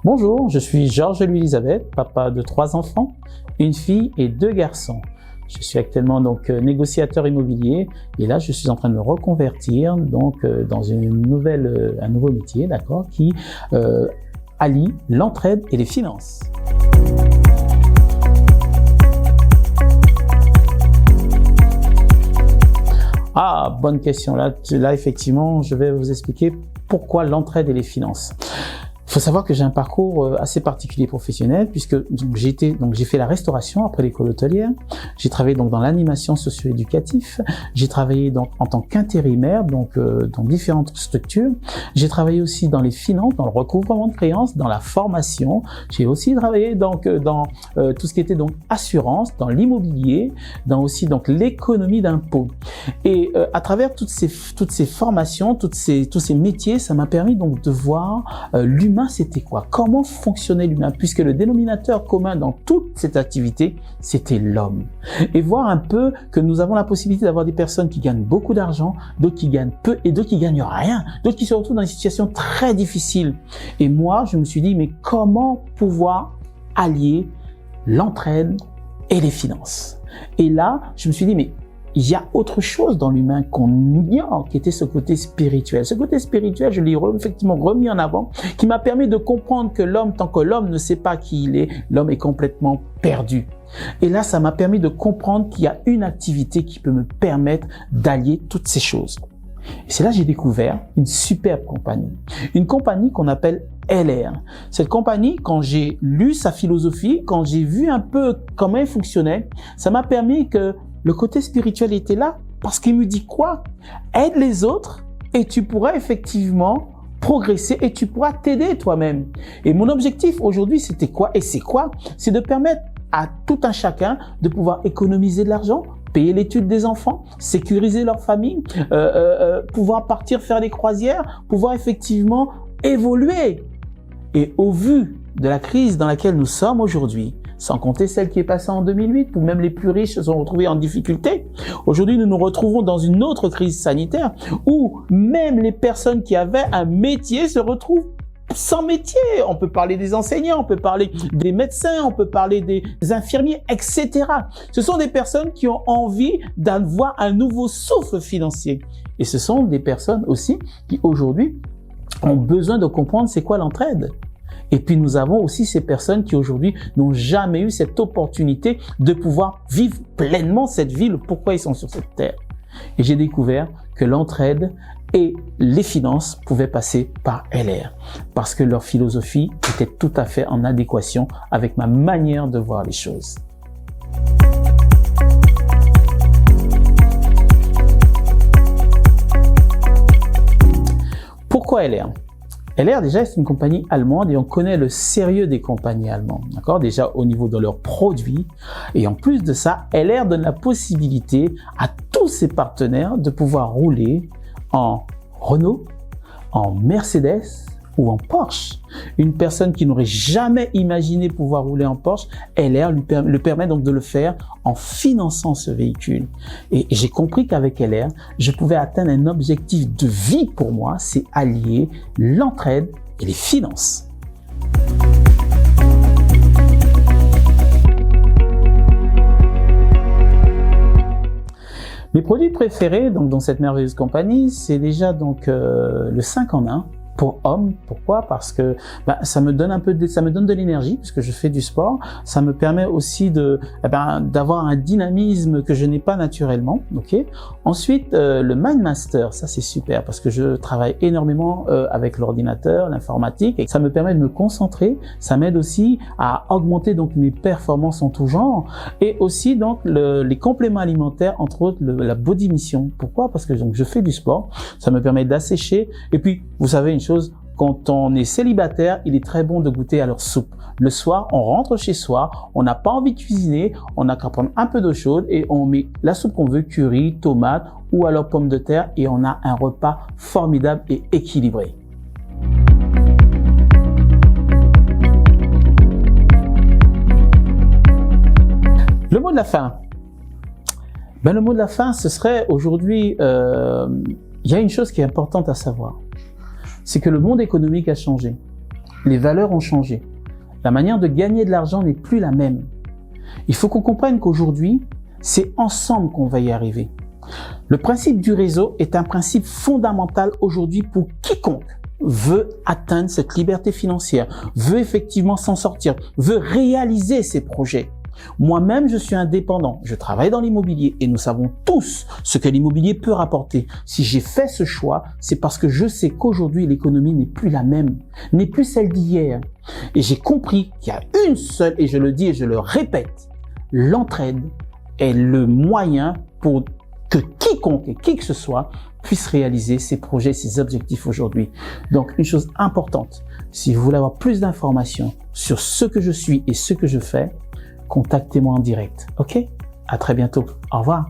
Bonjour, je suis Georges-Louis Elisabeth, papa de 3 enfants, une fille et 2 garçons. Je suis actuellement donc négociateur immobilier et là je suis en train de me reconvertir donc dans un nouveau métier, d'accord, qui allie l'entraide et les finances. Ah, bonne question. Là effectivement, je vais vous expliquer pourquoi l'entraide et les finances. Il faut savoir que j'ai un parcours assez particulier professionnel puisque j'ai fait la restauration après l'école hôtelière. J'ai travaillé donc dans l'animation socio-éducative. J'ai travaillé donc en tant qu'intérimaire dans différentes structures. J'ai travaillé aussi dans les finances, dans le recouvrement de créances, dans la formation. J'ai aussi travaillé donc dans tout ce qui était donc assurance, dans l'immobilier, dans aussi donc l'économie d'impôts. Et à travers toutes ces formations, tous ces métiers, ça m'a permis donc de voir l'humain. C'était quoi? Comment fonctionnait l'humain? Puisque le dénominateur commun dans toute cette activité, c'était l'homme. Et voir un peu que nous avons la possibilité d'avoir des personnes qui gagnent beaucoup d'argent, d'autres qui gagnent peu et d'autres qui gagnent rien, d'autres qui se retrouvent dans des situations très difficiles. Et moi, je me suis dit, mais comment pouvoir allier l'entraide et les finances? Et là, je me suis dit, mais il y a autre chose dans l'humain qu'on ignore, qui était ce côté spirituel. Ce côté spirituel, je l'ai effectivement remis en avant, qui m'a permis de comprendre que l'homme, tant que l'homme ne sait pas qui il est, l'homme est complètement perdu. Et là, ça m'a permis de comprendre qu'il y a une activité qui peut me permettre d'allier toutes ces choses. Et c'est là que j'ai découvert une superbe compagnie. Une compagnie qu'on appelle LR. Cette compagnie, quand j'ai lu sa philosophie, quand j'ai vu un peu comment elle fonctionnait, ça m'a permis que le côté spirituel était là parce qu'il me dit quoi? Aide les autres et tu pourras effectivement progresser et tu pourras t'aider toi-même. Et mon objectif aujourd'hui, c'était quoi? Et c'est quoi? C'est de permettre à tout un chacun de pouvoir économiser de l'argent, payer l'étude des enfants, sécuriser leur famille, pouvoir partir faire des croisières, pouvoir effectivement évoluer. Et au vu de la crise dans laquelle nous sommes aujourd'hui, sans compter celle qui est passée en 2008, où même les plus riches se sont retrouvés en difficulté. Aujourd'hui, nous nous retrouvons dans une autre crise sanitaire, où même les personnes qui avaient un métier se retrouvent sans métier. On peut parler des enseignants, on peut parler des médecins, on peut parler des infirmiers, etc. Ce sont des personnes qui ont envie d'avoir un nouveau souffle financier. Et ce sont des personnes aussi qui aujourd'hui ont besoin de comprendre c'est quoi l'entraide. Et puis nous avons aussi ces personnes qui aujourd'hui n'ont jamais eu cette opportunité de pouvoir vivre pleinement cette vie, pourquoi ils sont sur cette terre. Et j'ai découvert que l'entraide et les finances pouvaient passer par LR, parce que leur philosophie était tout à fait en adéquation avec ma manière de voir les choses. Pourquoi LR? LR, déjà, c'est une compagnie allemande et on connaît le sérieux des compagnies allemandes, d'accord? Déjà, au niveau de leurs produits. Et en plus de ça, LR donne la possibilité à tous ses partenaires de pouvoir rouler en Renault, en Mercedes ou en Porsche. Une personne qui n'aurait jamais imaginé pouvoir rouler en Porsche, LR lui permet donc de le faire en finançant ce véhicule. Et j'ai compris qu'avec LR, je pouvais atteindre un objectif de vie pour moi, c'est allier l'entraide et les finances. Mes produits préférés donc dans cette merveilleuse compagnie, c'est déjà donc le 5 en 1. Pour hommes, pourquoi? Parce que ça me donne de l'énergie puisque je fais du sport. Ça me permet aussi d'avoir un dynamisme que je n'ai pas naturellement. Ok. Ensuite, le MindMaster, ça c'est super parce que je travaille énormément avec l'ordinateur, l'informatique, et ça me permet de me concentrer. Ça m'aide aussi à augmenter donc mes performances en tout genre et aussi donc les compléments alimentaires, entre autres la Body Mission. Pourquoi? Parce que donc je fais du sport. Ça me permet d'assécher et puis vous savez une chose, quand on est célibataire, il est très bon de goûter à leur soupe. Le soir, on rentre chez soi, on n'a pas envie de cuisiner, on n'a qu'à prendre un peu d'eau chaude et on met la soupe qu'on veut, curry, tomate ou alors pommes de terre et on a un repas formidable et équilibré. Le mot de la fin. Le mot de la fin, ce serait aujourd'hui, il y a une chose qui est importante à savoir. C'est que le monde économique a changé. Les valeurs ont changé. La manière de gagner de l'argent n'est plus la même. Il faut qu'on comprenne qu'aujourd'hui, c'est ensemble qu'on va y arriver. Le principe du réseau est un principe fondamental aujourd'hui pour quiconque veut atteindre cette liberté financière, veut effectivement s'en sortir, veut réaliser ses projets. Moi-même, je suis indépendant, je travaille dans l'immobilier et nous savons tous ce que l'immobilier peut rapporter. Si j'ai fait ce choix, c'est parce que je sais qu'aujourd'hui, l'économie n'est plus la même, n'est plus celle d'hier. Et j'ai compris qu'il y a une seule, et je le dis et je le répète, l'entraide est le moyen pour que quiconque et qui que ce soit puisse réaliser ses projets, ses objectifs aujourd'hui. Donc, une chose importante, si vous voulez avoir plus d'informations sur ce que je suis et ce que je fais, contactez-moi en direct. OK? À très bientôt. Au revoir.